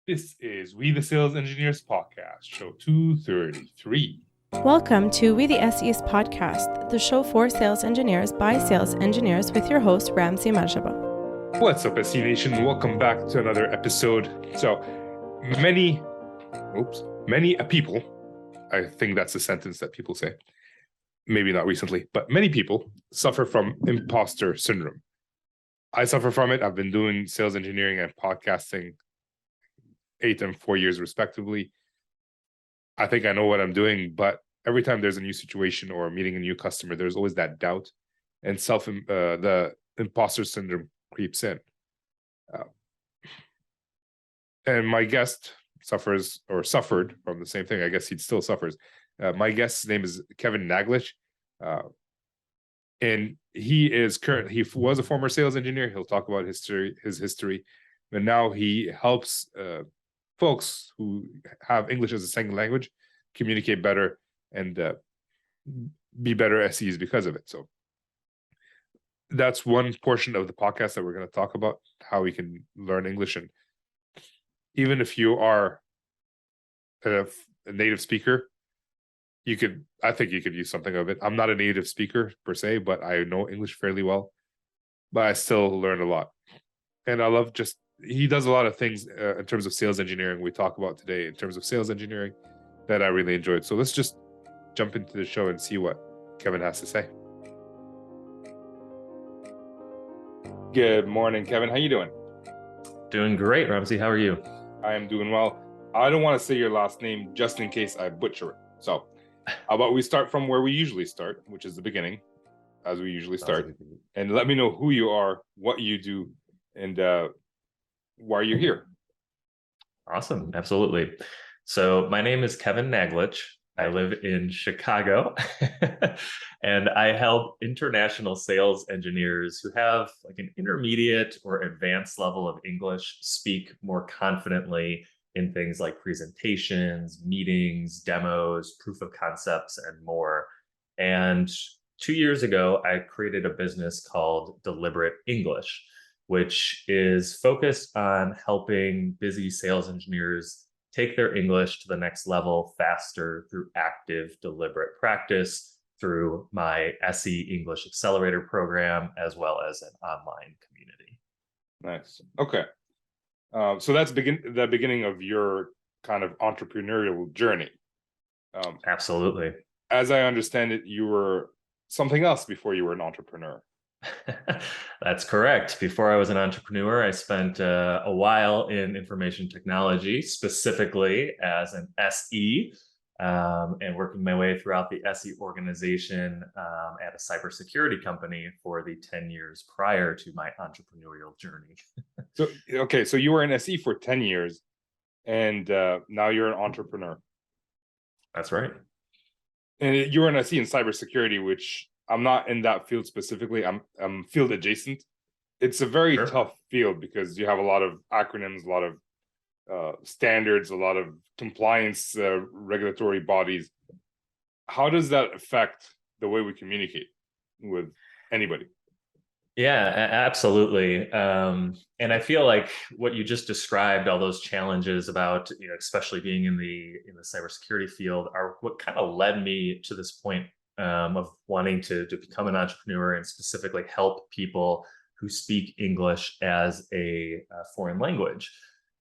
This is We the Sales Engineers Podcast, show 233. Welcome to We the SEs Podcast, the show for sales engineers by sales engineers with your host, Ramsey Majaba. What's up, SE Nation? Welcome back to another episode. So, many people, I think that's a sentence that people say, maybe not recently, but many people suffer from imposter syndrome. I suffer from it. I've been doing sales engineering and podcasting 8 and 4 years respectively. I think I know what I'm doing, but every time there's a new situation or meeting a new customer, there's always that doubt, and the imposter syndrome creeps in. And my guest suffered from the same thing. I guess he still suffers. My guest's name is Kevin Naglich, and he was a former sales engineer. He'll talk about his history, but now he helps folks who have English as a second language communicate better and be better SEs because of it. So that's one portion of the podcast that we're going to talk about, how we can learn English. And even if you are a native speaker, I think you could use something of it. I'm not a native speaker per se, but I know English fairly well, but I still learn a lot. And I love he does a lot of things in terms of sales engineering we talk about today in terms of sales engineering that I really enjoyed. So let's just jump into the show and see what Kevin has to say. Good morning, Kevin. How you doing? Doing great, Ramsey. How are you? I am doing well. I don't want to say your last name just in case I butcher it. So how about we start from where we usually start, which is the beginning, as we usually start. And let me know who you are, what you do, and why you're here. Awesome. Absolutely. So my name is Kevin Naglich. I live in Chicago and I help international sales engineers who have like an intermediate or advanced level of English speak more confidently in things like presentations, meetings, demos, proof of concepts, and more. And 2 years ago, I created a business called Deliberate English, which is focused on helping busy sales engineers take their English to the next level faster through active, deliberate practice through my SE English Accelerator program, as well as an online community. Nice. Okay. So that's the beginning of your kind of entrepreneurial journey. Absolutely. As I understand it, you were something else before you were an entrepreneur. That's correct. Before I was an entrepreneur, I spent a while in information technology, specifically as an SE, and working my way throughout the SE organization at a cybersecurity company for the 10 years prior to my entrepreneurial journey. So you were an SE for 10 years, and now you're an entrepreneur. That's right. And you were an SE in cybersecurity, which I'm not in that field specifically. I'm field adjacent. It's a very tough field because you have a lot of acronyms, a lot of standards, a lot of compliance, regulatory bodies. How does that affect the way we communicate with anybody? Yeah, absolutely. And I feel like what you just described, all those challenges about, especially being in the cybersecurity field, are what kind of led me to this point of wanting to become an entrepreneur and specifically help people who speak English as a foreign language.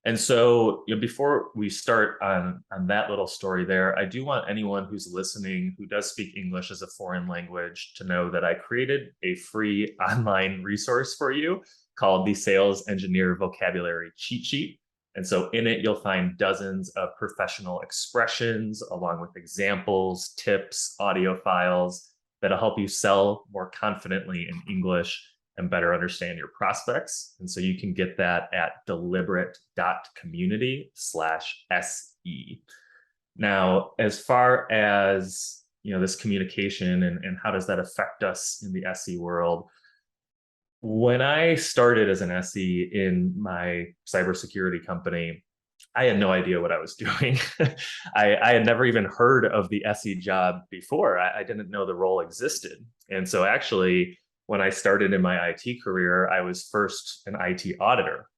And so before we start on that little story there, I do want anyone who's listening who does speak English as a foreign language to know that I created a free online resource for you called the Sales Engineer Vocabulary Cheat Sheet. And so in it, you'll find dozens of professional expressions along with examples, tips, audio files that'll help you sell more confidently in English and better understand your prospects. And so you can get that at deliberate.community/SE. Now, as far as this communication and how does that affect us in the SE world, when I started as an SE in my cybersecurity company, I had no idea what I was doing. I had never even heard of the SE job before. I didn't know the role existed. And so actually, when I started in my IT career, I was first an IT auditor.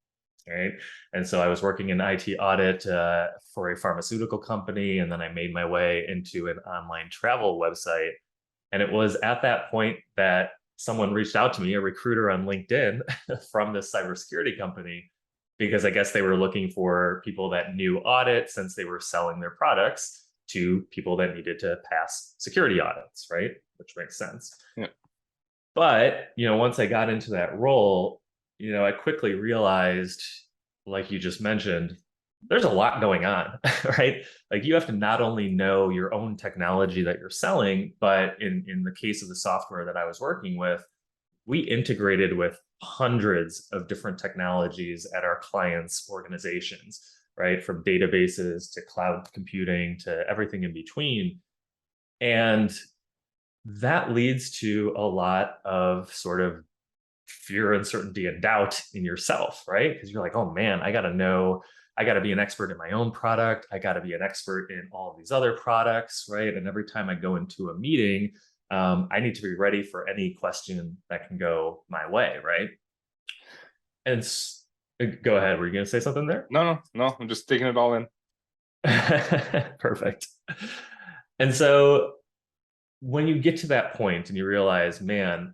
right? And so I was working in IT audit for a pharmaceutical company, and then I made my way into an online travel website. And it was at that point that someone reached out to me, a recruiter on LinkedIn from this cybersecurity company, because I guess they were looking for people that knew audit since they were selling their products to people that needed to pass security audits, right? Which makes sense. Yeah. But, once I got into that role, I quickly realized, like you just mentioned, there's a lot going on, right? Like you have to not only know your own technology that you're selling, but in the case of the software that I was working with, we integrated with hundreds of different technologies at our clients' organizations, right? From databases to cloud computing to everything in between. And that leads to a lot of sort of fear, uncertainty, and doubt in yourself, right? Because you're like, oh man, I got to be an expert in my own product. I got to be an expert in all of these other products, right? And every time I go into a meeting, I need to be ready for any question that can go my way, right? And go ahead. Were you going to say something there? No. I'm just taking it all in. Perfect. And so when you get to that point and you realize, man,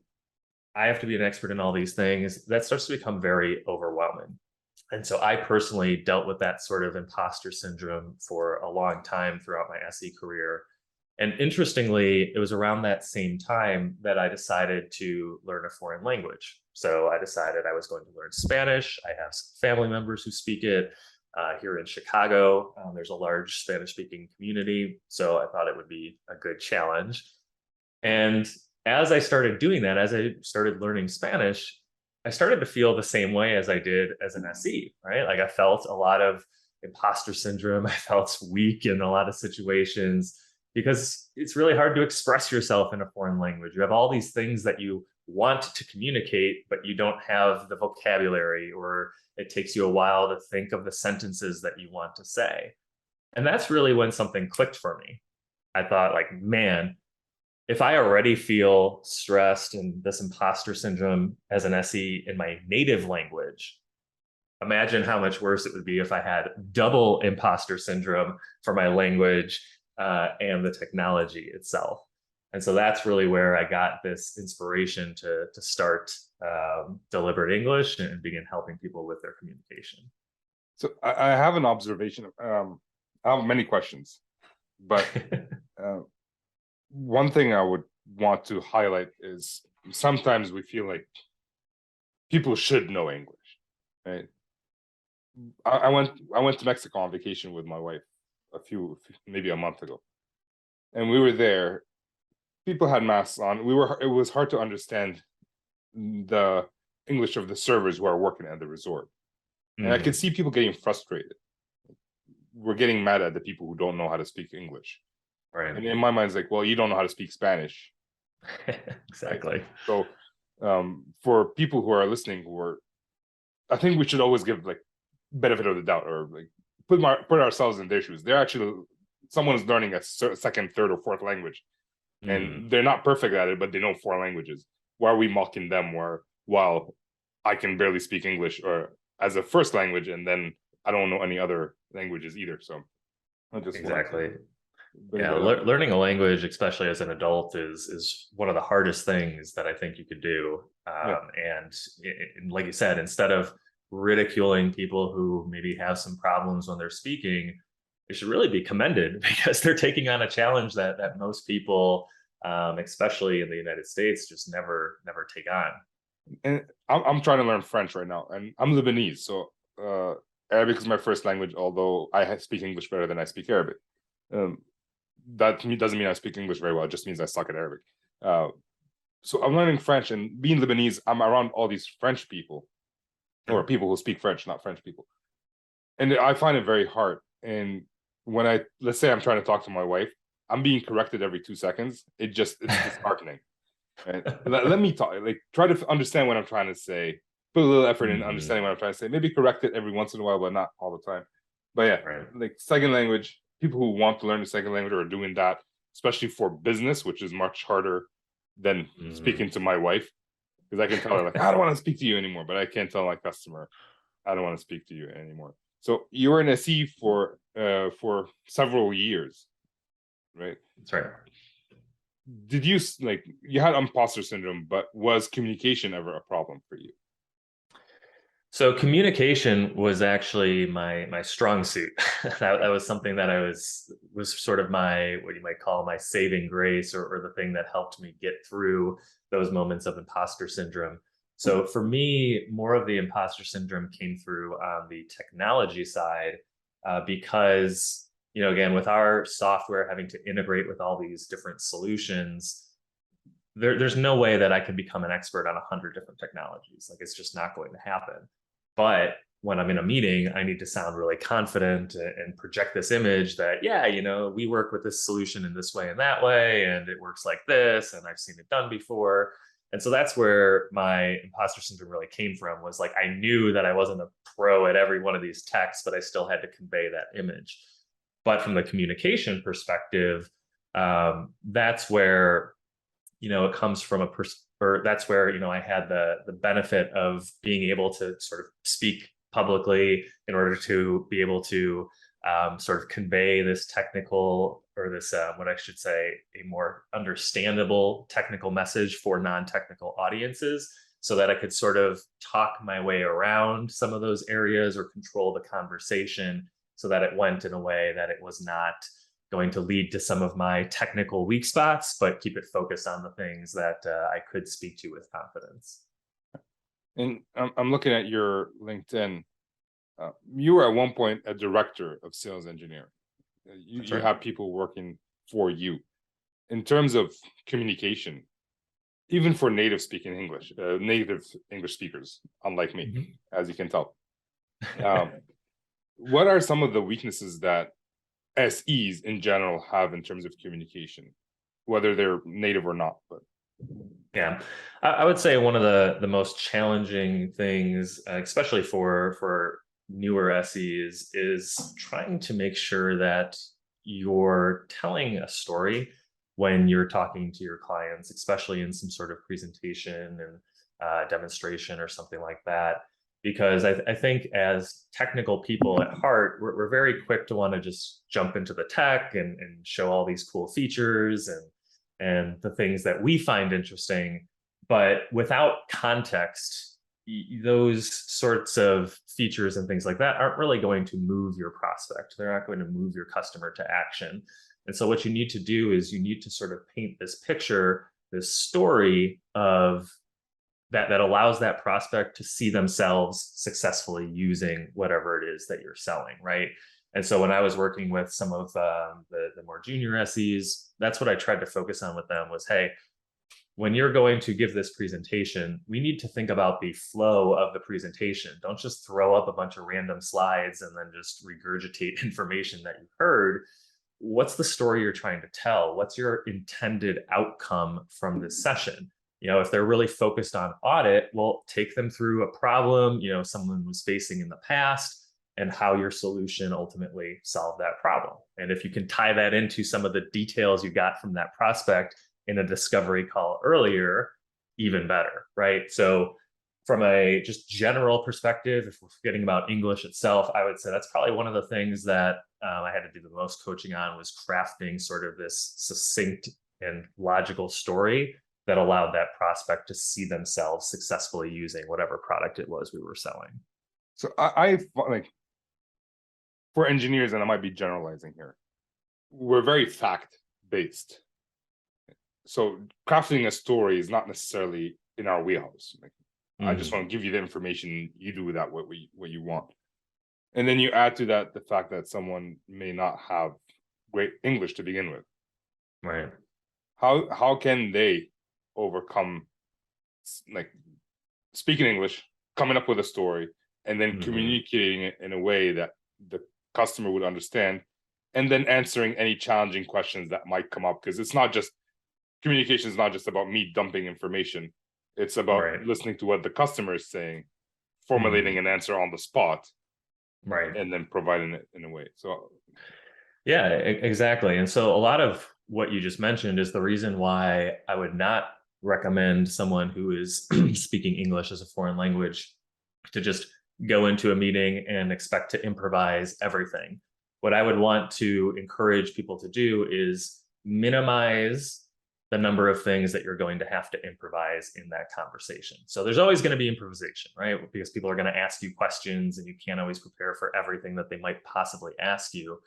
I have to be an expert in all these things, that starts to become very overwhelming. And so I personally dealt with that sort of imposter syndrome for a long time throughout my SE career. And interestingly, it was around that same time that I decided to learn a foreign language. So I decided I was going to learn Spanish. I have some family members who speak it. Here in Chicago, there's a large Spanish-speaking community. So I thought it would be a good challenge. And as I started doing that, as I started learning Spanish, I started to feel the same way as I did as an SE, right? Like I felt a lot of imposter syndrome. I felt weak in a lot of situations because it's really hard to express yourself in a foreign language. You have all these things that you want to communicate, but you don't have the vocabulary, or it takes you a while to think of the sentences that you want to say. And that's really when something clicked for me. I thought, like, man, if I already feel stressed and this imposter syndrome as an SE in my native language, imagine how much worse it would be if I had double imposter syndrome for my language and the technology itself. And so that's really where I got this inspiration to start Deliberate English and begin helping people with their communication. So I have an observation. I have many questions, but one thing I would want to highlight is sometimes we feel like people should know English, right? I went to Mexico on vacation with my wife maybe a month ago, and we were there. People had masks on. It was hard to understand the English of the servers who are working at the resort, and I could see people getting frustrated. We're getting mad at the people who don't know how to speak English. Right. And in my mind, it's like, well, you don't know how to speak Spanish. Exactly. Right? So for people who are listening, I think we should always give like benefit of the doubt, or like put ourselves in their shoes. They're actually, someone is learning a second, third, or fourth language, and they're not perfect at it, but they know 4 languages. Why are we mocking them while I can barely speak English or as a first language, and then I don't know any other languages either? So I just exactly. Yeah, learning a language, especially as an adult, is one of the hardest things that I think you could do. And like you said, instead of ridiculing people who maybe have some problems when they're speaking, they should really be commended because they're taking on a challenge that most people, especially in the United States, just never take on. And I'm trying to learn French right now, and I'm Lebanese, so Arabic is my first language, although I speak English better than I speak Arabic. That doesn't mean I speak English very well. It just means I suck at Arabic. So I'm learning French, and being Lebanese, I'm around all these French people, or people who speak French, not French people. And I find it very hard. And when let's say I'm trying to talk to my wife, I'm being corrected every 2 seconds. It's disheartening. Right? Let me talk, like try to understand what I'm trying to say. Put a little effort in understanding what I'm trying to say. Maybe correct it every once in a while, but not all the time. But yeah, like second language, people who want to learn the second language are doing that, especially for business, which is much harder than speaking to my wife, because I can tell her like, I don't want to speak to you anymore, but I can't tell my customer. I don't want to speak to you anymore. So you were an SE for several years, right? That's right. Did you you had imposter syndrome, but was communication ever a problem for you? So communication was actually my strong suit. That was something that was sort of my, what you might call, my saving grace, or the thing that helped me get through those moments of imposter syndrome. So for me, more of the imposter syndrome came through on the technology side, because, again, with our software having to integrate with all these different solutions, there's no way that I can become an expert on 100 different technologies. Like, it's just not going to happen. But when I'm in a meeting, I need to sound really confident and project this image that, yeah, we work with this solution in this way and that way, and it works like this, and I've seen it done before. And so that's where my imposter syndrome really came from, was like, I knew that I wasn't a pro at every one of these techs, but I still had to convey that image. But from the communication perspective, that's where, it comes from or that's where, I had the benefit of being able to sort of speak publicly in order to be able to sort of convey this technical, or this, what I should say, a more understandable technical message for non-technical audiences, so that I could sort of talk my way around some of those areas or control the conversation so that it went in a way that it was not going to lead to some of my technical weak spots, but keep it focused on the things that I could speak to with confidence. And I'm looking at your LinkedIn. You were at one point a director of sales engineering. You have people working for you. In terms of communication, even for native English speakers, unlike me, as you can tell, what are some of the weaknesses that SEs in general have in terms of communication, whether they're native or not? But yeah, I would say one of the most challenging things, especially for newer SEs, is trying to make sure that you're telling a story when you're talking to your clients, especially in some sort of presentation and demonstration or something like that. Because I think as technical people at heart, we're very quick to want to just jump into the tech and show all these cool features and the things that we find interesting. But without context, those sorts of features and things like that aren't really going to move your prospect. They're not going to move your customer to action. And so what you need to do is you need to sort of paint this picture, this story of that allows that prospect to see themselves successfully using whatever it is that you're selling, right? And so when I was working with some of the more junior SEs, that's what I tried to focus on with them was, hey, when you're going to give this presentation, we need to think about the flow of the presentation. Don't just throw up a bunch of random slides and then just regurgitate information that you heard. What's the story you're trying to tell? What's your intended outcome from this session? If they're really focused on audit, well, take them through a problem, someone was facing in the past, and how your solution ultimately solved that problem. And if you can tie that into some of the details you got from that prospect in a discovery call earlier, even better, right? So from a just general perspective, if we're forgetting about English itself, I would say that's probably one of the things that I had to do the most coaching on, was crafting sort of this succinct and logical story that allowed that prospect to see themselves successfully using whatever product it was we were selling. So I like, for engineers, and I might be generalizing here, we're very fact-based. So crafting a story is not necessarily in our wheelhouse. I just want to give you the information, you do with that what you want. And then you add to that the fact that someone may not have great English to begin with. Right. How can they overcome, like, speaking English, coming up with a story, and then communicating it in a way that the customer would understand, and then answering any challenging questions that might come up? Because communication is not just about me dumping information. It's about listening to what the customer is saying, formulating an answer on the spot, right, and then providing it in a way. So yeah, exactly. And so a lot of what you just mentioned is the reason why I would not recommend someone who is speaking English as a foreign language to just go into a meeting and expect to improvise everything. What I would want to encourage people to do is minimize the number of things that you're going to have to improvise in that conversation. So there's always going to be improvisation, right? Because people are going to ask you questions and you can't always prepare for everything that they might possibly ask you.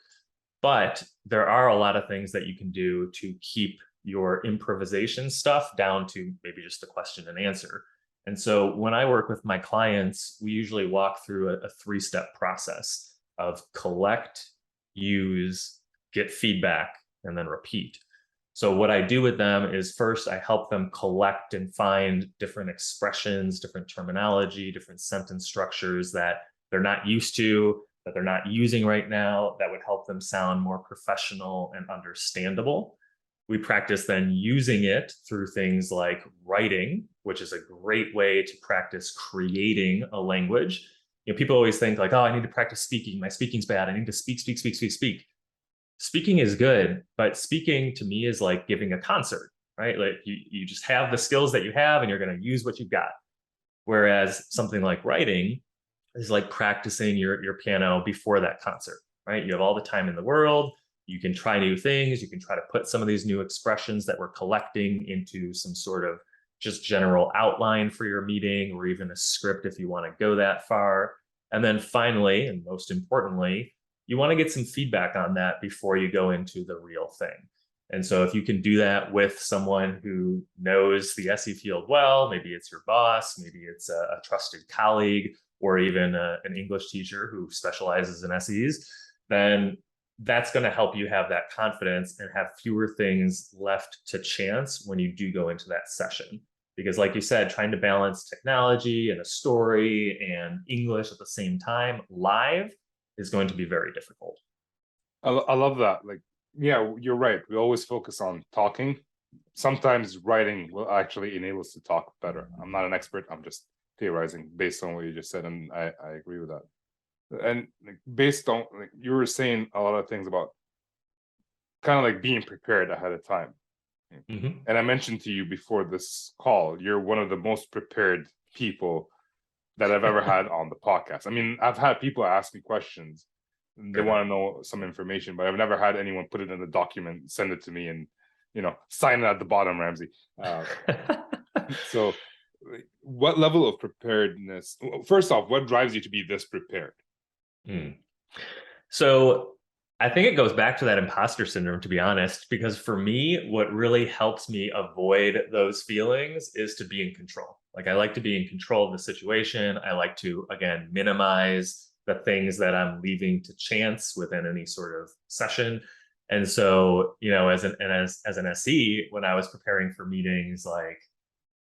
But there are a lot of things that you can do to keep your improvisation stuff down to maybe just the question and answer. And so when I work with my clients, we usually walk through a three-step process of collect, use, get feedback, and then repeat. So what I do with them is first I help them collect and find different expressions, different terminology, different sentence structures that they're not used to, that they're not using right now, that would help them sound more professional and understandable. We practice then using it through things like writing, which is a great way to practice creating a language. You know, people always think like, oh, I need to practice speaking. My speaking's bad. I need to speak. Speaking is good, but speaking to me is like giving a concert, right? Like you just have the skills that you have and you're going to use what you've got. Whereas something like writing is like practicing your piano before that concert, right? You have all the time in the world. You can try new things. You can try to put some of these new expressions that we're collecting into some sort of just general outline for your meeting, or even a script if you want to go that far. And then finally, and most importantly, you want to get some feedback on that before you go into the real thing. And so if you can do that with someone who knows the SE field well, maybe it's your boss, maybe it's a trusted colleague, or even an English teacher who specializes in SEs, then that's going to help you have that confidence and have fewer things left to chance when you do go into that session. Because like you said, trying to balance technology and a story and English at the same time live is going to be very difficult. I love that. Like, yeah, you're right. We always focus on talking. Sometimes writing will actually enable us to talk better. I'm not an expert. I'm just theorizing based on what you just said, and I agree with that. And like, based on like you were saying a lot of things about kind of like being prepared ahead of time. Mm-hmm. And I mentioned to you before this call, you're one of the most prepared people that I've ever had on the podcast. I mean, I've had people ask me questions. They want to know some information, but I've never had anyone put it in a document, send it to me, and sign it at the bottom, Ramsey. So what level of preparedness, first off, what drives you to be this prepared? So I think it goes back to that imposter syndrome, to be honest, because for me, what really helps me avoid those feelings is to be in control. Like I like to be in control of the situation. I like to, again, minimize the things that I'm leaving to chance within any sort of session. And so, as an SE, when I was preparing for meetings, like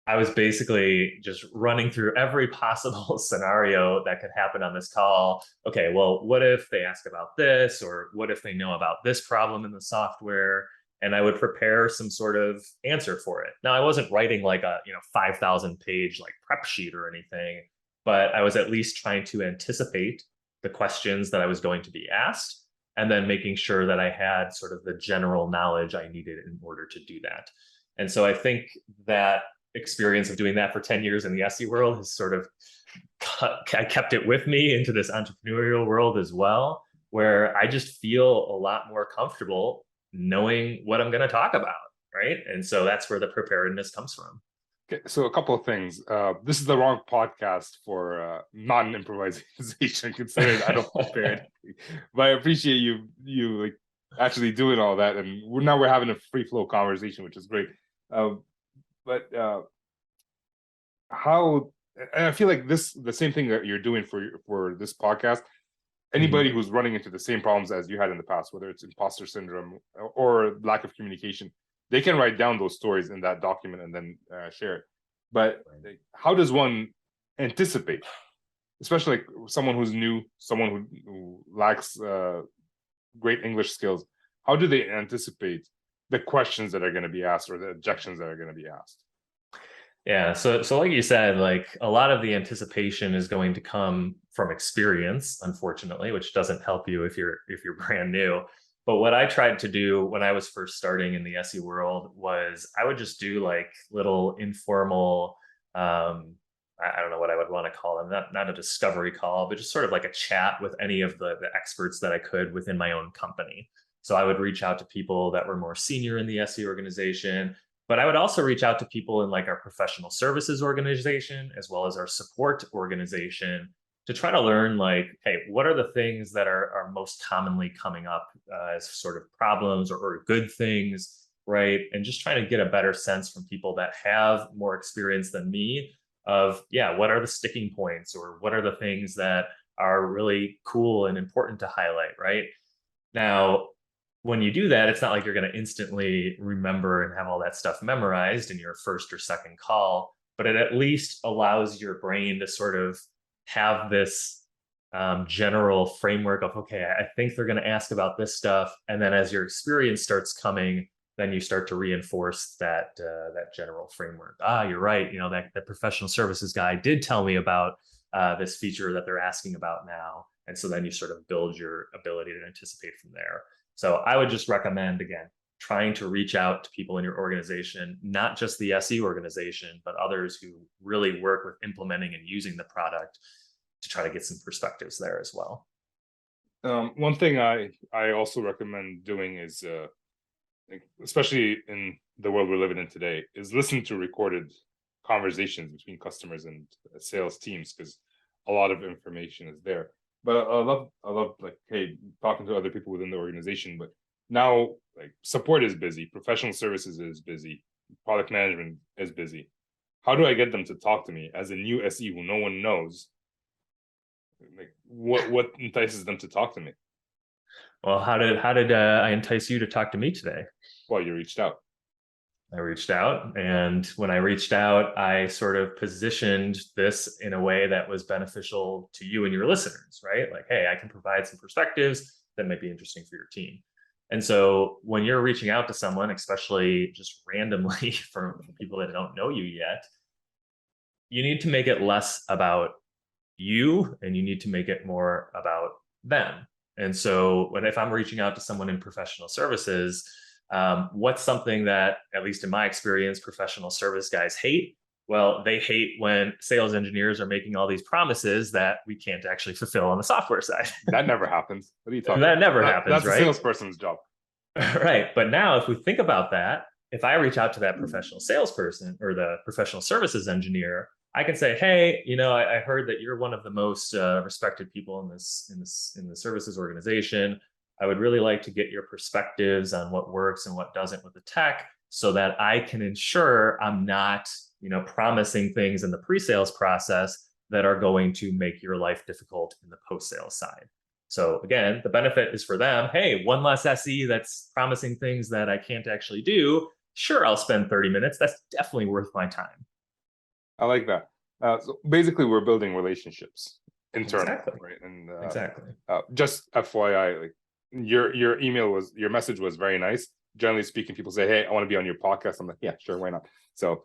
I was basically just running through every possible scenario that could happen on this call. Okay, well, what if they ask about this, or what if they know about this problem in the software? And I would prepare some sort of answer for it. Now, I wasn't writing like a 5,000 page like prep sheet or anything, but I was at least trying to anticipate the questions that I was going to be asked, and then making sure that I had sort of the general knowledge I needed in order to do that. And so I think that experience of doing that for 10 years in the SE world has sort of I kept it with me into this entrepreneurial world as well, where I just feel a lot more comfortable knowing what I'm going to talk about, right? And so that's where the preparedness comes from. Okay, so a couple of things. This is the wrong podcast for non-improvisation, considering I don't prepare anything. But I appreciate you like actually doing all that, and we're having a free flow conversation, which is great. But how? And I feel like the same thing that you're doing for this podcast. Anybody who's running into the same problems as you had in the past, whether it's imposter syndrome or lack of communication, they can write down those stories in that document and then share it. But how does one anticipate, especially like someone who's new, someone who lacks great English skills? How do they anticipate the questions that are going to be asked or the objections that are going to be asked? Yeah, so like you said, like a lot of the anticipation is going to come from experience, unfortunately, which doesn't help you if you're brand new. But what I tried to do when I was first starting in the SE world was I would just do like little informal, I I don't know what I would want to call them, not a discovery call, but just sort of like a chat with any of the experts that I could within my own company. So I would reach out to people that were more senior in the SE organization, but I would also reach out to people in like our professional services organization, as well as our support organization, to try to learn like, hey, what are the things that are most commonly coming up as sort of problems or good things, right? And just trying to get a better sense from people that have more experience than me of, yeah, what are the sticking points, or what are the things that are really cool and important to highlight, right? Now, when you do that, it's not like you're going to instantly remember and have all that stuff memorized in your first or second call, but it at least allows your brain to sort of have this general framework of, okay, I think they're going to ask about this stuff. And then as your experience starts coming, then you start to reinforce that general framework. You're right. You know, that professional services guy did tell me about this feature that they're asking about now. And so then you sort of build your ability to anticipate from there. So I would just recommend, again, trying to reach out to people in your organization, not just the SE organization, but others who really work with implementing and using the product, to try to get some perspectives there as well. One thing I also recommend doing is, especially in the world we're living in today, is listen to recorded conversations between customers and sales teams, because a lot of information is there. But I love like, hey, talking to other people within the organization. But now, like, support is busy, professional services is busy, product management is busy. How do I get them to talk to me as a new SE who no one knows? Like, what entices them to talk to me? Well, how did I entice you to talk to me today? Well, you reached out. I reached out, and when I reached out, I sort of positioned this in a way that was beneficial to you and your listeners, right? Like, hey, I can provide some perspectives that might be interesting for your team. And so when you're reaching out to someone, especially just randomly from people that don't know you yet, you need to make it less about you, and you need to make it more about them. And so if I'm reaching out to someone in professional services, what's something that, at least in my experience, professional service guys hate? Well, they hate when sales engineers are making all these promises that we can't actually fulfill on the software side. That never happens. What are you talking That about? never happens, That's right? a salesperson's job. Right. But now if we think about that, if I reach out to that professional salesperson or the professional services engineer, I can say, hey, you know, I heard that you're one of the most respected people in the services organization. I would really like to get your perspectives on what works and what doesn't with the tech, so that I can ensure I'm not, you know, promising things in the pre-sales process that are going to make your life difficult in the post-sales side. So again, the benefit is for them. Hey, one less SE that's promising things that I can't actually do. Sure, I'll spend 30 minutes. That's definitely worth my time. I like that. So basically, we're building relationships internally, Exactly. right? And Exactly. just FYI, like, your message was very nice. Generally speaking, people say, hey, I want to be on your podcast. I'm like, yeah, sure, why not? So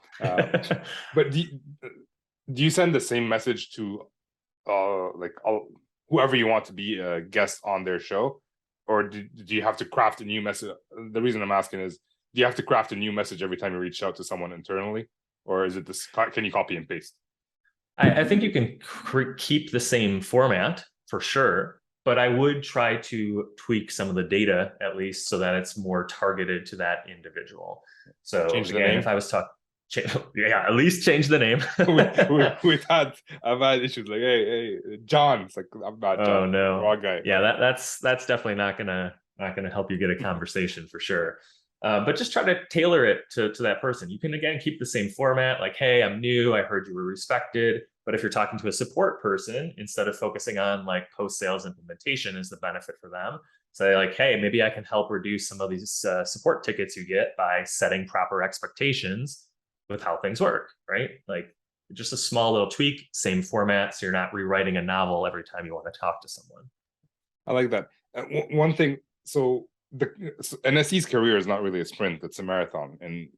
but do you send the same message to whoever you want to be a guest on their show, or do you have to craft a new message? The reason I'm asking is, do you have to craft a new message every time you reach out to someone internally, or is it this? Can you copy and paste? I think you can keep the same format for sure, but I would try to tweak some of the data, at least, so that it's more targeted to that individual. So Change the again, name? if I was talking, yeah, at least change the name. I've had issues like, hey, John. It's like, I'm not John. Oh no, Wrong guy. yeah, that's definitely not gonna help you get a conversation for sure. But just try to tailor it to that person. You can, again, keep the same format, like, hey, I'm new, I heard you were respected. But if you're talking to a support person, instead of focusing on like post-sales implementation is the benefit for them, say like, hey, maybe I can help reduce some of these support tickets you get by setting proper expectations with how things work, right? Like, just a small little tweak, same format, so you're not rewriting a novel every time you want to talk to someone. I like that. One thing, an SE's career is not really a sprint, it's a marathon. And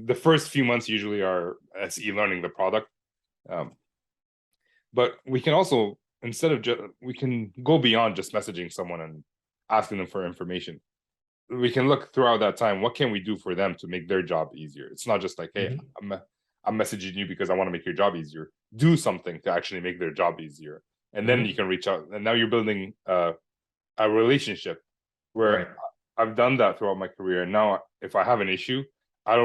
the first few months usually are SE learning the product. But we can also, we can go beyond just messaging someone and asking them for information. We can look throughout that time, what can we do for them to make their job easier? It's not just like, hey, I'm messaging you because I want to make your job easier. do something to actually make their job easier. And then you can reach out. And now you're building a relationship where Right. I've done that throughout my career. And now if I have an issue, I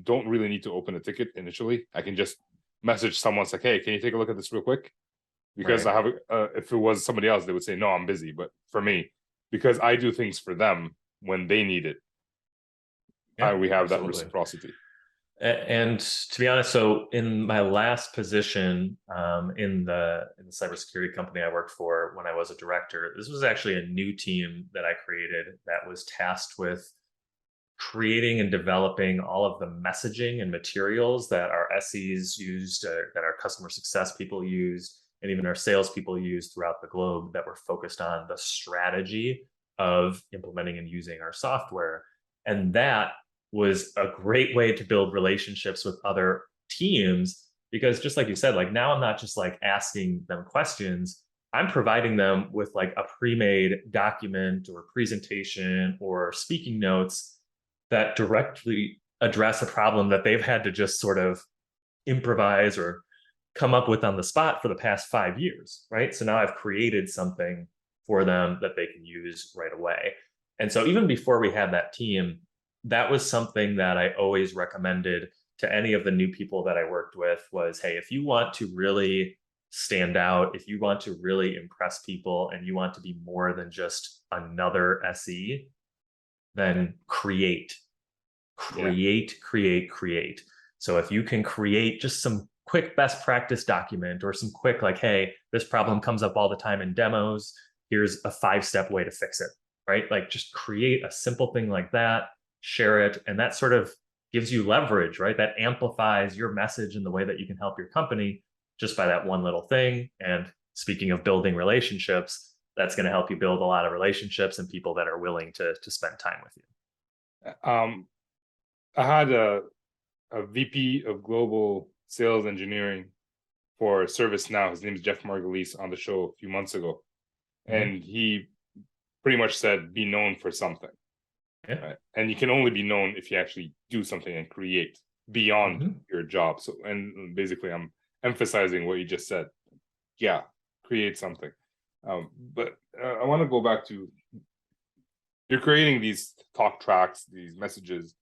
don't really need to open a ticket initially. I can just message someone, it's like, hey, can you take a look at this real quick? Because Right. I have, if it was somebody else, they would say, no, I'm busy. But for me, because I do things for them when they need it, Yeah, we have that absolutely. reciprocity. And to be honest, so in my last position in the cybersecurity company I worked for when I was a director, this was actually a new team that I created that was tasked with creating and developing all of the messaging and materials that our SEs used, that our customer success people used, and even our salespeople used throughout the globe that were focused on the strategy of implementing and using our software. And that was a great way to build relationships with other teams because just like you said, like now I'm not just like asking them questions, I'm providing them with like a pre-made document or presentation or speaking notes that directly address a problem that they've had to just sort of improvise or come up with on the spot for the past 5 years, right? So now I've created something for them that they can use right away. And so even before we had that team, that was something that I always recommended to any of the new people that I worked with was, hey, if you want to really stand out, if you want to really impress people and you want to be more than just another SE, then create. So if you can create just some quick best practice document or some quick like, hey, this problem comes up all the time in demos, here's a 5-step way to fix it, right? Like just create a simple thing like that, share it, and that sort of gives you leverage, right? That amplifies your message and the way that you can help your company just by that one little thing. And speaking of building relationships, that's going to help you build a lot of relationships and people that are willing to spend time with you. I had a VP of global sales engineering for ServiceNow. His name is Jeff Margulies on the show a few months ago. And he pretty much said, be known for something. Yeah. Right? And you can only be known if you actually do something and create beyond your job. So, and basically I'm emphasizing what you just said. Yeah, create something. But I want to go back to, you're creating these talk tracks, these messages.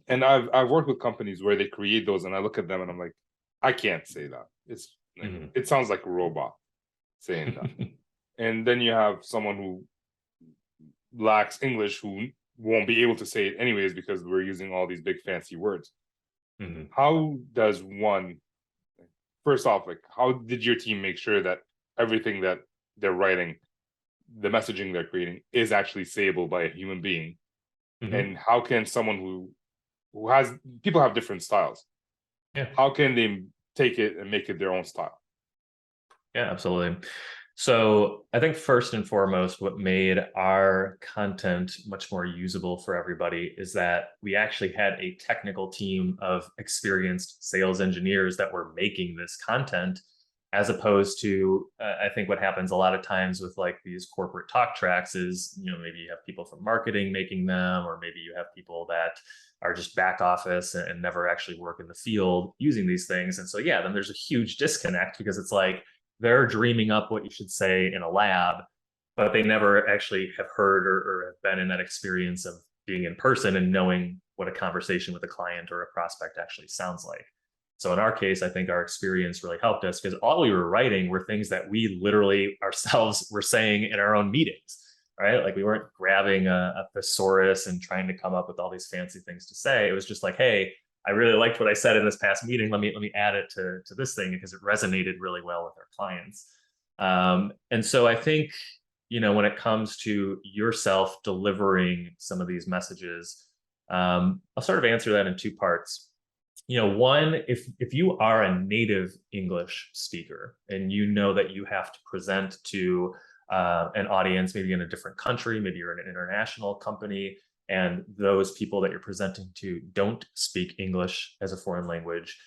And I've worked with companies where they create those and I look at them and I'm like, I can't say that. It's it sounds like a robot saying that. And then you have someone who lacks English who won't be able to say it anyways because we're using all these big fancy words. How does one, first off, like how did your team make sure that everything that they're writing, the messaging they're creating is actually sayable by a human being? And how can someone who has, people have different styles. How can they take it and make it their own style? Yeah, absolutely. So I think first and foremost, what made our content much more usable for everybody is that we actually had a technical team of experienced sales engineers that were making this content, as opposed to, I think what happens a lot of times with like these corporate talk tracks is, you know, maybe you have people from marketing making them, or maybe you have people that are just back office and never actually work in the field using these things. And so, yeah, then there's a huge disconnect because it's like, they're dreaming up what you should say in a lab, but they never actually have heard or have been in that experience of being in person and knowing what a conversation with a client or a prospect actually sounds like. So in our case, I think our experience really helped us because all we were writing were things that we literally ourselves were saying in our own meetings, right? Like we weren't grabbing a thesaurus and trying to come up with all these fancy things to say. It was just like, hey, I really liked what I said in this past meeting. Let me add it to this thing because it resonated really well with our clients. And so I think, you know, when it comes to yourself delivering some of these messages, I'll sort of answer that in two parts. You know, one, if you are a native English speaker and you know that you have to present to an audience, maybe in a different country, maybe you're an international company, and those people that you're presenting to don't speak English as a foreign language,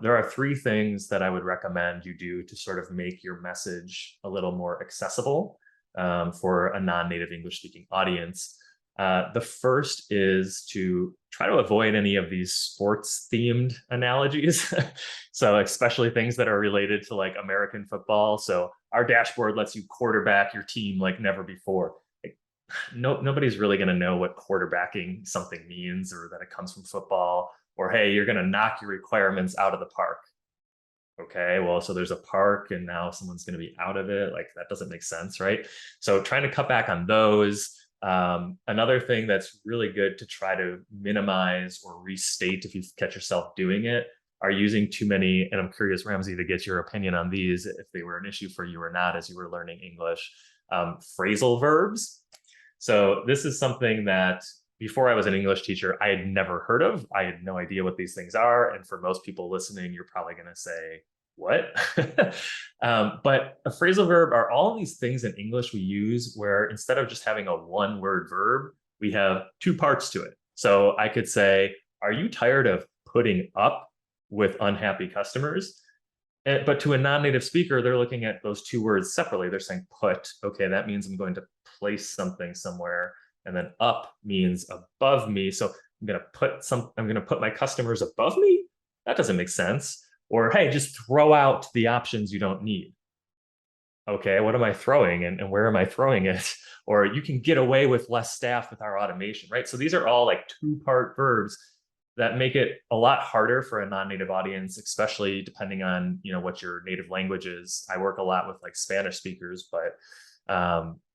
there are three things that I would recommend you do to sort of make your message a little more accessible for a non-native English speaking audience. The first is to try to avoid any of these sports themed analogies. So especially things that are related to like American football. So our dashboard lets you quarterback your team like never before. Like, nobody's really going to know what quarterbacking something means, or that it comes from football, or hey, you're going to knock your requirements out of the park. Okay, well, so there's a park and now someone's going to be out of it. Like that doesn't make sense, right? So trying to cut back on those. Another thing that's really good to try to minimize or restate if you catch yourself doing it are using too many, and I'm curious, Ramsey, to get your opinion on these, if they were an issue for you or not as you were learning English, phrasal verbs. So this is something that before I was an English teacher, I had never heard of. I had no idea what these things are. And for most people listening, you're probably going to say, what? But a phrasal verb are all of these things in English we use where instead of just having a one word verb, we have two parts to it. So I could say, are you tired of putting up with unhappy customers? But to a non-native speaker, they're looking at those two words separately. They're saying put, okay, that means I'm going to place something somewhere. And then up means above me. So I'm going to put my customers above me. That doesn't make sense. Or, hey, just throw out the options you don't need. Okay, what am I throwing and where am I throwing it? Or you can get away with less staff with our automation, right? So these are all like two-part verbs that make it a lot harder for a non-native audience, especially depending on, what your native language is. I work a lot with like Spanish speakers, but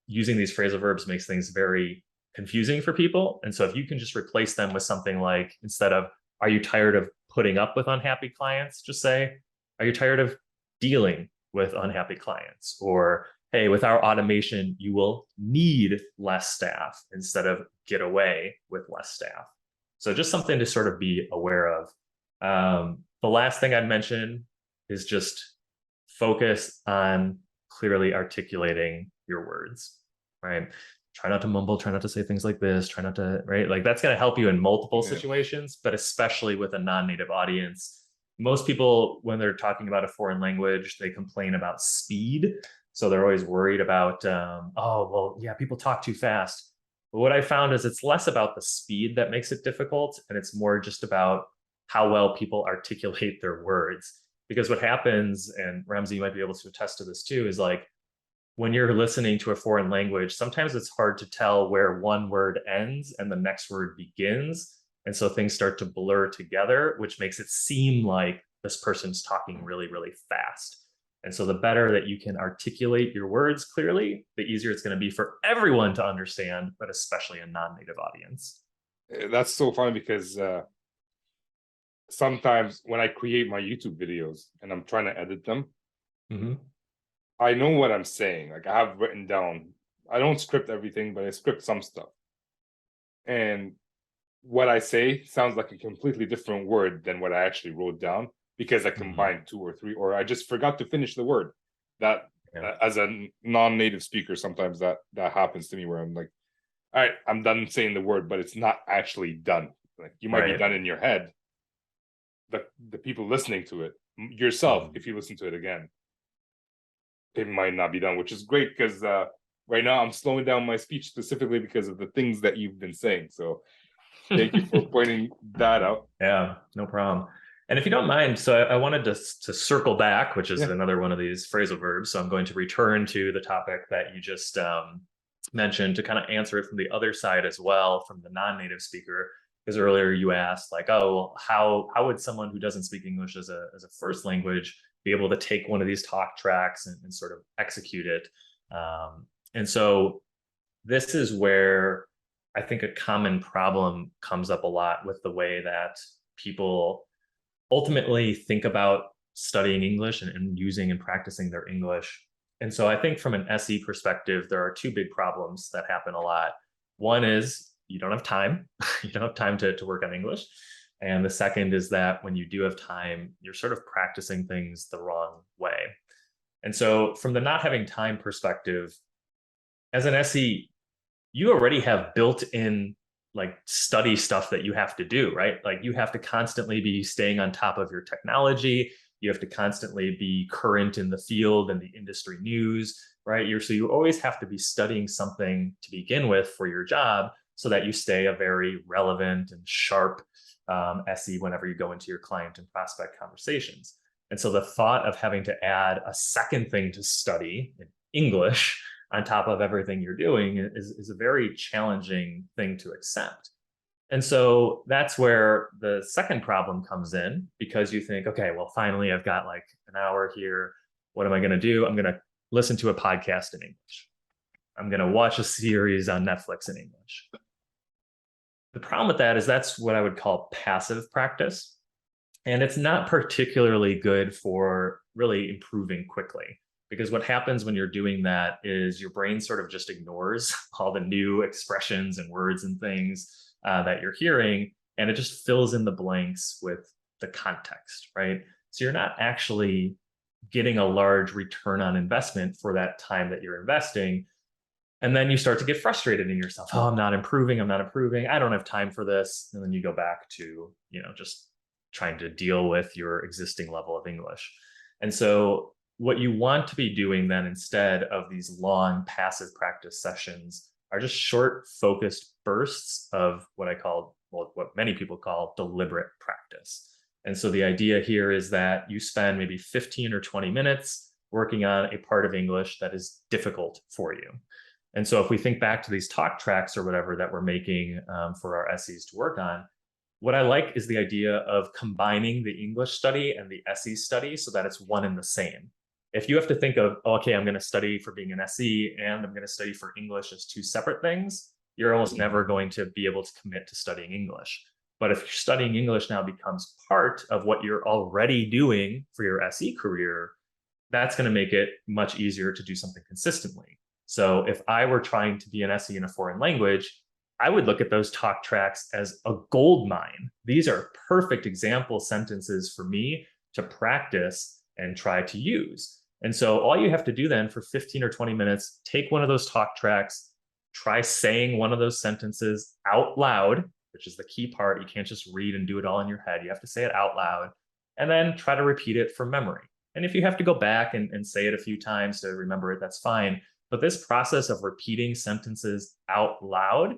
using these phrasal verbs makes things very confusing for people. And so if you can just replace them with something like, instead of, are you tired of putting up with unhappy clients? Just say, are you tired of dealing with unhappy clients? Or, hey, with our automation, you will need less staff instead of get away with less staff. So just something to sort of be aware of. The last thing I'd mention is just focus on clearly articulating your words, right? Try not to mumble, try not to say things like this, try not to, right? Like that's going to help you in multiple situations, but especially with a non-native audience. Most people, when they're talking about a foreign language, they complain about speed. So they're always worried about, oh, well, yeah, people talk too fast. But what I found is it's less about the speed that makes it difficult, and it's more just about how well people articulate their words. Because what happens, and Ramsey, you might be able to attest to this too, is like, when you're listening to a foreign language, sometimes it's hard to tell where one word ends and the next word begins. And so things start to blur together, which makes it seem like this person's talking really, really fast. And so the better that you can articulate your words clearly, the easier it's going to be for everyone to understand, but especially a non-native audience. That's so funny because sometimes when I create my YouTube videos and I'm trying to edit them, I know what I'm saying. Like I have written down, I don't script everything, but I script some stuff. And what I say sounds like a completely different word than what I actually wrote down because I combined two or three, or I just forgot to finish the word. That as a non-native speaker, sometimes that happens to me where I'm like, all right, I'm done saying the word, but it's not actually done. Like you might be done in your head, but the people listening to it, yourself, if you listen to it again, it might not be done, which is great because right now I'm slowing down my speech specifically because of the things that you've been saying. So thank you for pointing that out. Yeah, no problem. And if you don't mind, so I wanted to circle back, which is another one of these phrasal verbs. So I'm going to return to the topic that you just mentioned to kind of answer it from the other side as well, from the non-native speaker. Because earlier you asked like, oh, how would someone who doesn't speak English as a first language be able to take one of these talk tracks and sort of execute it? And so this is where I think a common problem comes up a lot with the way that people ultimately think about studying English and using and practicing their English. And so I think from an SE perspective, there are two big problems that happen a lot. One is you don't have time. You don't have time to work on English. And the second is that when you do have time, you're sort of practicing things the wrong way. And so from the not having time perspective, as an SE, you already have built-in like study stuff that you have to do, right? Like you have to constantly be staying on top of your technology. You have to constantly be current in the field and the industry news, right? So you always have to be studying something to begin with for your job so that you stay a very relevant and sharp SE whenever you go into your client and prospect conversations. And so the thought of having to add a second thing to study in English on top of everything you're doing is a very challenging thing to accept. And so that's where the second problem comes in, because you think, okay, well, finally, I've got like an hour here. What am I going to do? I'm going to listen to a podcast in English. I'm going to watch a series on Netflix in English. The problem with that is that's what I would call passive practice. And it's not particularly good for really improving quickly, because what happens when you're doing that is your brain sort of just ignores all the new expressions and words and things that you're hearing, and it just fills in the blanks with the context, right? So you're not actually getting a large return on investment for that time that you're investing. And then you start to get frustrated in yourself. Oh, I'm not improving. I don't have time for this. And then you go back to, just trying to deal with your existing level of English. And so what you want to be doing then, instead of these long passive practice sessions, are just short focused bursts of what many people call deliberate practice. And so the idea here is that you spend maybe 15 or 20 minutes working on a part of English that is difficult for you. And so if we think back to these talk tracks or whatever that we're making for our SEs to work on, what I like is the idea of combining the English study and the SE study so that it's one and the same. If you have to think of, okay, I'm going to study for being an SE and I'm going to study for English as two separate things, you're almost never going to be able to commit to studying English. But if you're studying English now becomes part of what you're already doing for your SE career, that's going to make it much easier to do something consistently. So if I were trying to be an SE in a foreign language, I would look at those talk tracks as a gold mine. These are perfect example sentences for me to practice and try to use. And so all you have to do then for 15 or 20 minutes, take one of those talk tracks, try saying one of those sentences out loud, which is the key part. You can't just read and do it all in your head. You have to say it out loud, and then try to repeat it from memory. And if you have to go back and say it a few times to remember it, that's fine. But this process of repeating sentences out loud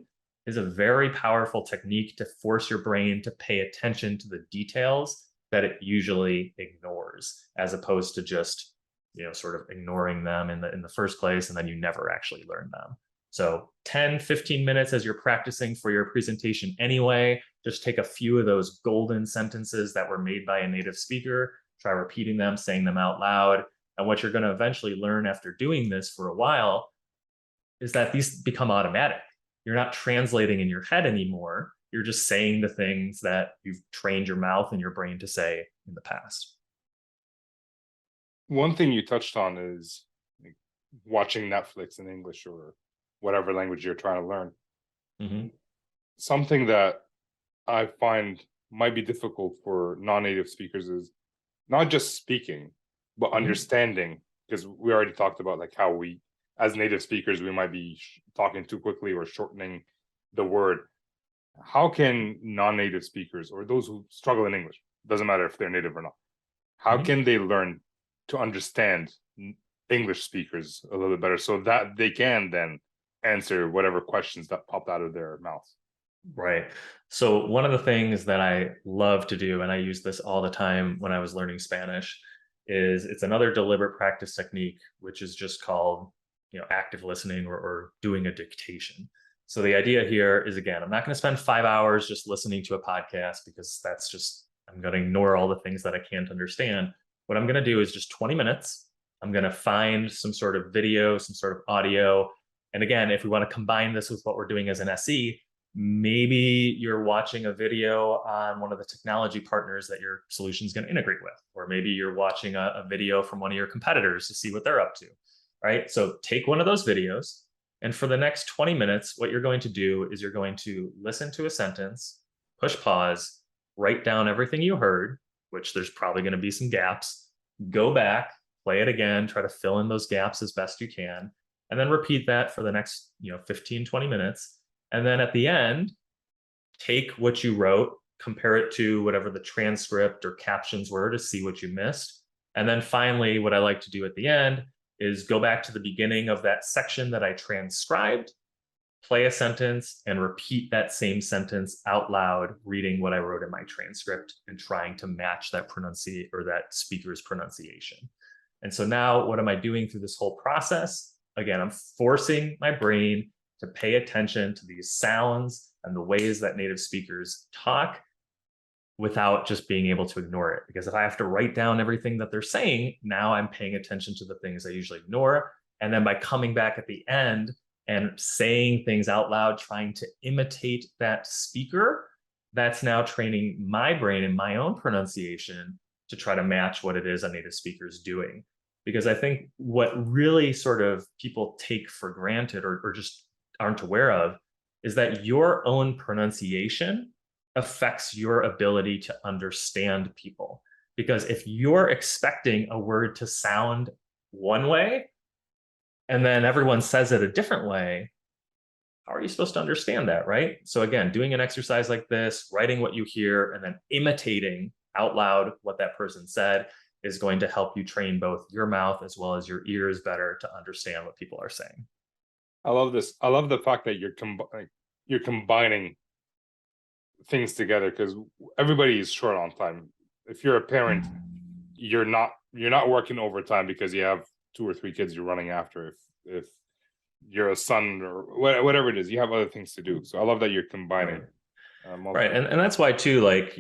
is a very powerful technique to force your brain to pay attention to the details that it usually ignores, as opposed to just, sort of ignoring them in the first place, and then you never actually learn them. So 10, 15 minutes as you're practicing for your presentation anyway, just take a few of those golden sentences that were made by a native speaker, try repeating them, saying them out loud. And what you're going to eventually learn after doing this for a while is that these become automatic. You're not translating in your head anymore. You're just saying the things that you've trained your mouth and your brain to say in the past. One thing you touched on is watching Netflix in English or whatever language you're trying to learn. Mm-hmm. Something that I find might be difficult for non-native speakers is not just speaking, but understanding, because we already talked about like how we, as native speakers, we might be talking too quickly or shortening the word. How can non-native speakers, or those who struggle in English, doesn't matter if they're native or not, how can they learn to understand English speakers a little bit better so that they can then answer whatever questions that popped out of their mouth? Right. So one of the things that I love to do, and I use this all the time when I was learning Spanish, is it's another deliberate practice technique, which is just called, active listening or doing a dictation. So the idea here is, again, I'm not going to spend 5 hours just listening to a podcast, because I'm going to ignore all the things that I can't understand. What I'm going to do is just 20 minutes. I'm going to find some sort of video, some sort of audio. And again, if we want to combine this with what we're doing as an SE, maybe you're watching a video on one of the technology partners that your solution is going to integrate with, or maybe you're watching a video from one of your competitors to see what they're up to, right? So take one of those videos, and for the next 20 minutes, what you're going to do is you're going to listen to a sentence, push pause, write down everything you heard, which there's probably going to be some gaps, go back, play it again, try to fill in those gaps as best you can, and then repeat that for the next 15, 20 minutes. And then at the end, take what you wrote, compare it to whatever the transcript or captions were to see what you missed. And then finally, what I like to do at the end is go back to the beginning of that section that I transcribed play a sentence and repeat that same sentence out loud, reading what I wrote in my transcript and trying to match that pronunciation or that speaker's pronunciation. And so now what am I doing through this whole process? Again, I'm forcing my brain to pay attention to these sounds and the ways that native speakers talk without just being able to ignore it. Because if I have to write down everything that they're saying, now I'm paying attention to the things I usually ignore. And then by coming back at the end and saying things out loud, trying to imitate that speaker, that's now training my brain and my own pronunciation to try to match what it is a native speaker is doing. Because I think what really sort of people take for granted or just aren't aware of is that your own pronunciation affects your ability to understand people. Because if you're expecting a word to sound one way, and then everyone says it a different way, how are you supposed to understand that, right? So again, doing an exercise like this, writing what you hear, and then imitating out loud what that person said is going to help you train both your mouth as well as your ears better to understand what people are saying. I love this. I love the fact that you're combining things together, because everybody is short on time. If you're a parent, you're not working overtime because you have 2 or 3 kids you're running after. If you're a son or whatever it is, you have other things to do. So I love that you're combining. Right. And that's why too, like,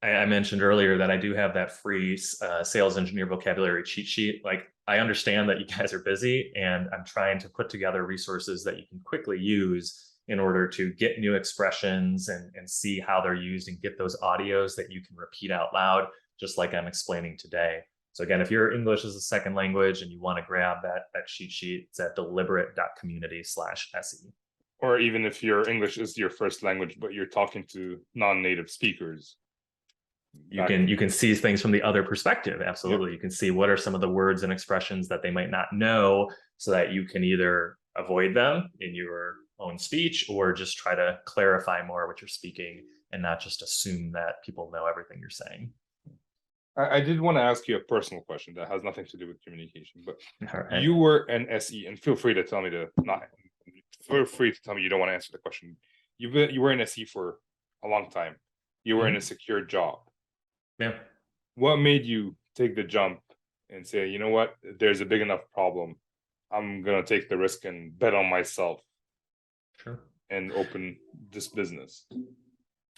I mentioned earlier that I do have that free sales engineer vocabulary cheat sheet. Like, I understand that you guys are busy, and I'm trying to put together resources that you can quickly use in order to get new expressions and see how they're used and get those audios that you can repeat out loud, just like I'm explaining today. So again, if your English is a second language and you want to grab that cheat sheet, it's at deliberate.community/SE. Or even if your English is your first language, but you're talking to non-native speakers, you can see things from the other perspective. Absolutely. Yeah. You can see what are some of the words and expressions that they might not know, so that you can either avoid them in your own speech or just try to clarify more what you're speaking and not just assume that people know everything you're saying. I did want to ask you a personal question that has nothing to do with communication, but Right. You were an SE, and feel free to tell me feel free to tell me you don't want to answer the question. You were an SE for a long time. You were in a secure job. Yeah. What made you take the jump and say, you know what, there's a big enough problem, I'm gonna take the risk and bet on myself? Sure. And open this business?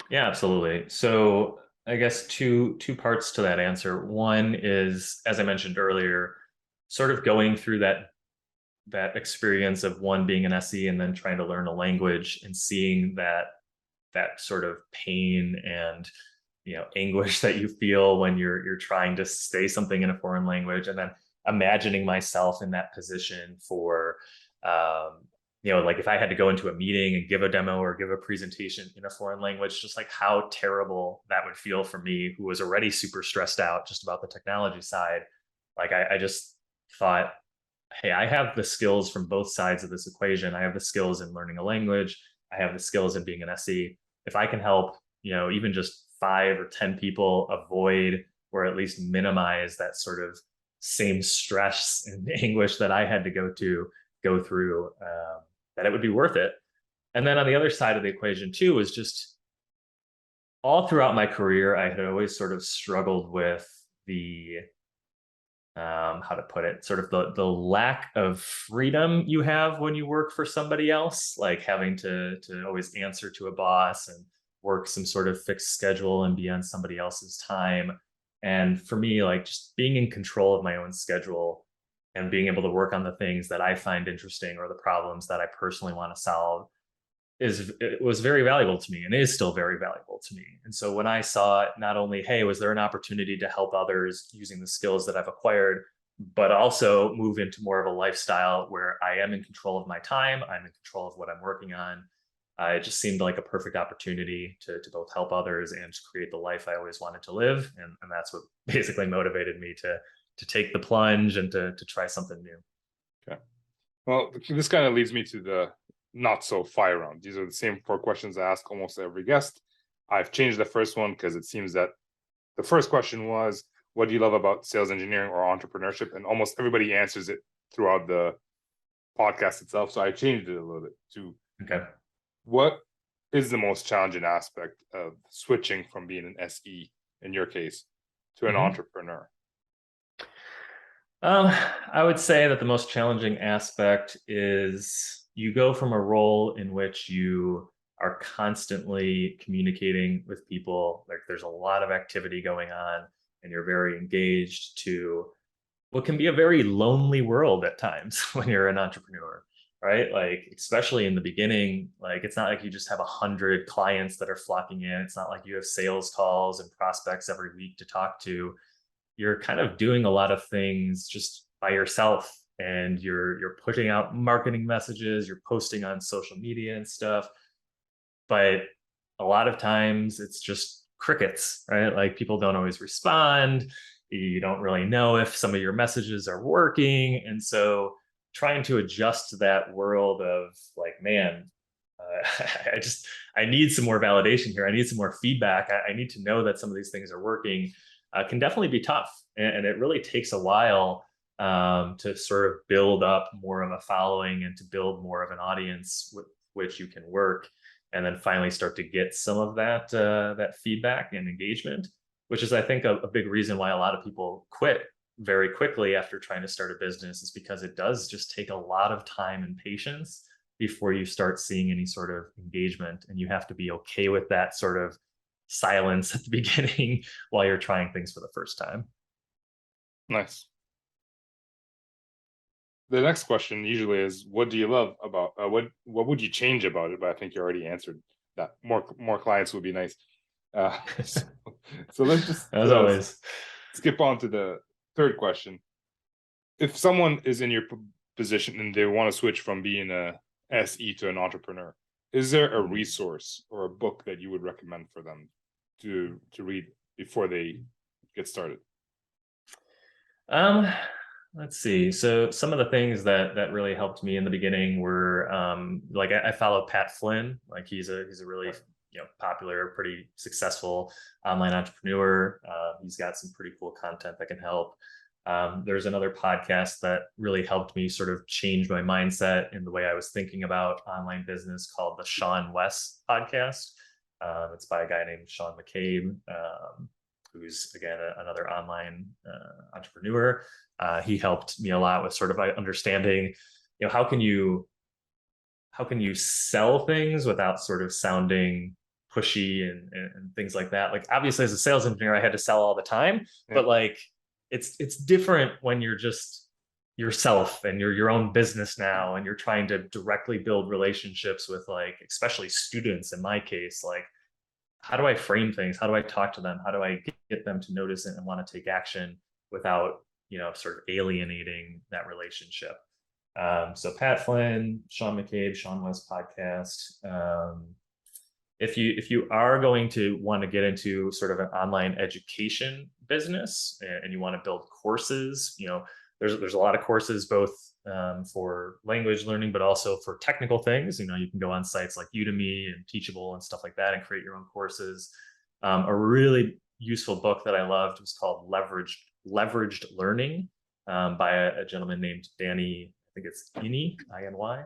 Yeah, absolutely. So I guess two parts to that answer. One is, as I mentioned earlier, sort of going through that experience of being an SE and then trying to learn a language and seeing that sort of pain and anguish that you feel when you're trying to say something in a foreign language, and then imagining myself in that position for like if I had to go into a meeting and give a demo or give a presentation in a foreign language, just like how terrible that would feel for me, who was already super stressed out just about the technology side. Like I just thought, hey, I have the skills from both sides of this equation. I have the skills in learning a language. I have the skills in being an SE. If I can help, even just 5 or 10 people avoid or at least minimize that sort of same stress and anguish that I had to go through, that it would be worth it. And then on the other side of the equation too was just all throughout my career, I had always sort of struggled with the how to put it, sort of the lack of freedom you have when you work for somebody else, like having to always answer to a boss and work some sort of fixed schedule and be on somebody else's time. And for me, like just being in control of my own schedule and being able to work on the things that I find interesting or the problems that I personally want to solve it was very valuable to me, and is still very valuable to me. And so when I saw not only, hey, was there an opportunity to help others using the skills that I've acquired, but also move into more of a lifestyle where I am in control of my time, I'm in control of what I'm working on, it just seemed like a perfect opportunity to both help others and to create the life I always wanted to live. And that's what basically motivated me to take the plunge and to try something new. Okay. Well, this kind of leads me to the not so fire round. These are the same 4 questions I ask almost every guest. I've changed the first one because it seems that the first question was, what do you love about sales engineering or entrepreneurship? And almost everybody answers it throughout the podcast itself, so I changed it a little bit to Okay. what is the most challenging aspect of switching from being an SE, in your case, to an entrepreneur? I would say that the most challenging aspect is you go from a role in which you are constantly communicating with people, like there's a lot of activity going on and you're very engaged, to what can be a very lonely world at times when you're an entrepreneur, right? Like, especially in the beginning, like it's not like you just have 100 clients that are flocking in. It's not like you have sales calls and prospects every week to talk to. You're kind of doing a lot of things just by yourself, and you're putting out marketing messages, you're posting on social media and stuff, but a lot of times it's just crickets, right? Like people don't always respond. You don't really know if some of your messages are working. And so trying to adjust to that world of like, man, I just, I need some more validation here. I need some more feedback. I need to know that some of these things are working, can definitely be tough. And it really takes a while to sort of build up more of a following and to build more of an audience with which you can work, and then finally start to get some of that that feedback and engagement, which is, I think, a big reason why a lot of people quit very quickly after trying to start a business, is because it does just take a lot of time and patience before you start seeing any sort of engagement, and you have to be okay with that sort of silence at the beginning while you're trying things for the first time. Nice. The next question usually is, what do you love about what would you change about it? But I think you already answered that. More clients would be nice. So let's just As always. skip on to the third question. If someone is in your position and they want to switch from being a SE to an entrepreneur, is there a resource or a book that you would recommend for them to read before they get started? Let's see. So some of the things that really helped me in the beginning were like I follow Pat Flynn. Like he's a really popular, pretty successful online entrepreneur. He's got some pretty cool content that can help. There's another podcast that really helped me sort of change my mindset in the way I was thinking about online business, called the Sean Wes podcast. It's by a guy named Sean McCabe, who's again another online entrepreneur. He helped me a lot with sort of understanding, how can you sell things without sort of sounding pushy and things like that. Like obviously as a sales engineer, I had to sell all the time, but like it's different when you're just yourself and you're your own business now, and you're trying to directly build relationships with, like, especially students in my case. Like, how do I frame things? How do I talk to them? How do I get them to notice it and want to take action without, sort of alienating that relationship? So Pat Flynn, Sean McCabe, Sean Wes podcast. If you are going to want to get into sort of an online education business and you want to build courses, there's a lot of courses, both for language learning, but also for technical things. You can go on sites like Udemy and Teachable and stuff like that and create your own courses. A really useful book that I loved was called Leveraged Learning, by a gentleman named Danny, I think it's Iny, I-N-Y.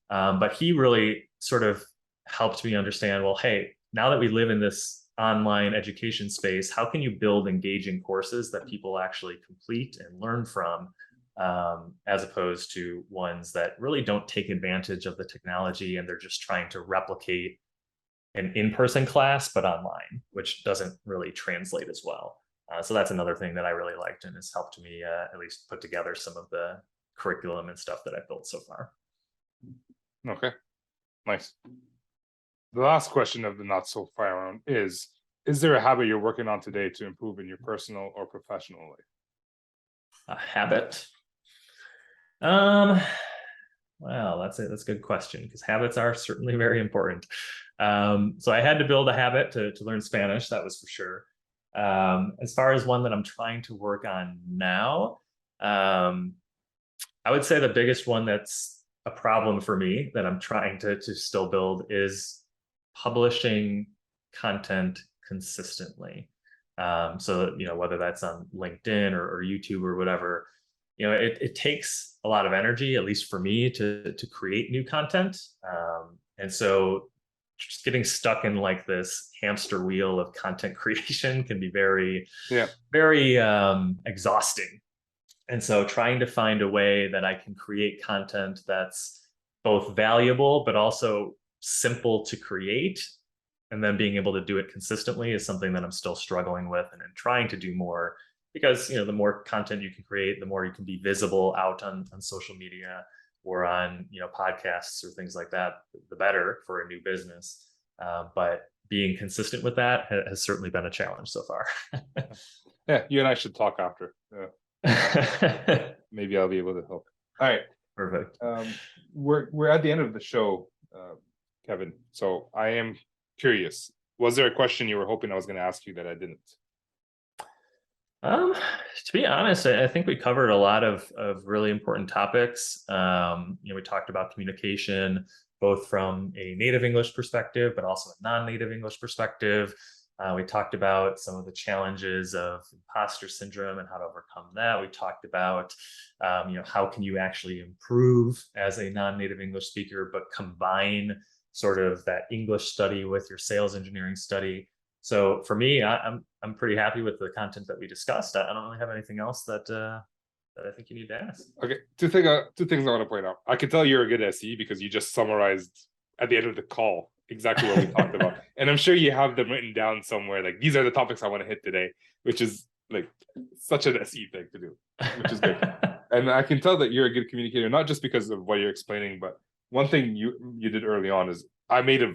But he really sort of helped me understand, well, hey, now that we live in this online education space, how can you build engaging courses that people actually complete and learn from, as opposed to ones that really don't take advantage of the technology and they're just trying to replicate an in-person class but online, which doesn't really translate as well. So that's another thing that I really liked and has helped me at least put together some of the curriculum and stuff that I've built so far. Okay, nice. The last question of the not so far round is there a habit you're working on today to improve in your personal or professional life? A habit? Well, that's a good question, because habits are certainly very important. So I had to build a habit to learn Spanish, that was for sure. As far as one that I'm trying to work on now, I would say the biggest one that's a problem for me that I'm trying to still build is publishing content consistently. So, whether that's on LinkedIn or YouTube or whatever, it takes a lot of energy, at least for me, to create new content. And so just getting stuck in like this hamster wheel of content creation can be very, very exhausting. And so trying to find a way that I can create content that's both valuable, but also simple to create, and then being able to do it consistently is something that I'm still struggling with and trying to do more, because the more content you can create, the more you can be visible out on social media or on podcasts or things like that, the better for a new business. But being consistent with that has certainly been a challenge so far. Yeah, you and I should talk after. Maybe I'll be able to help. All right, perfect. We're at the end of the show, Kevin. So I am curious. Was there a question you were hoping I was going to ask you that I didn't? To be honest, I think we covered a lot of really important topics. We talked about communication, both from a native English perspective, but also a non-native English perspective. We talked about some of the challenges of imposter syndrome and how to overcome that. We talked about, how can you actually improve as a non-native English speaker, but combine sort of that English study with your sales engineering study. So for me, I'm pretty happy with the content that we discussed. I don't really have anything else that I think you need to ask. Okay, two things I want to point out. I can tell you're a good SE because you just summarized at the end of the call exactly what we talked about, and I'm sure you have them written down somewhere. Like, these are the topics I want to hit today, which is like such an SE thing to do, which is good. And I can tell that you're a good communicator, not just because of what you're explaining, but one thing you did early on is I made a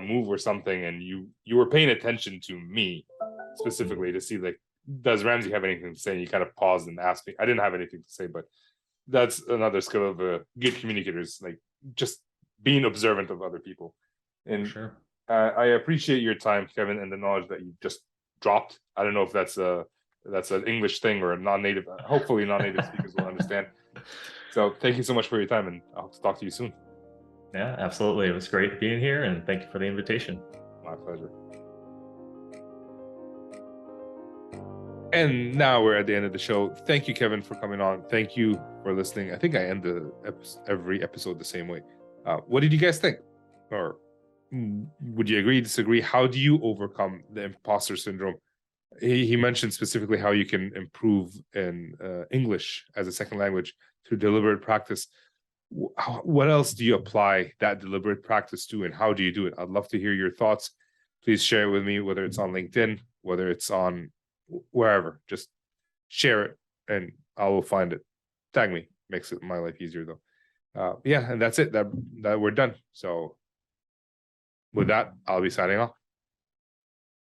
move or something, and you were paying attention to me specifically to see, like, does Ramsey have anything to say? And you kind of paused and asked me. I didn't have anything to say, but that's another skill of good communicators, like just being observant of other people. And sure. I appreciate your time, Kevin, and the knowledge that you just dropped. I don't know if that's an English thing or a non-native. Hopefully, non-native speakers will understand. So thank you so much for your time, and I'll talk to you soon. Yeah, absolutely. It was great being here, and thank you for the invitation. My pleasure. And now we're at the end of the show. Thank you, Kevin, for coming on. Thank you for listening. I think I end every episode the same way. What did you guys think? Or would you agree, disagree? How do you overcome the imposter syndrome? He mentioned specifically how you can improve in English as a second language through deliberate practice. What else do you apply that deliberate practice to, and how do you do it? I'd love to hear your thoughts. Please share it with me, whether it's on LinkedIn, whether it's on wherever. Just share it and I will find it. Tag me. Makes it my life easier, though. Yeah, and that's it. That we're done. So with that, I'll be signing off.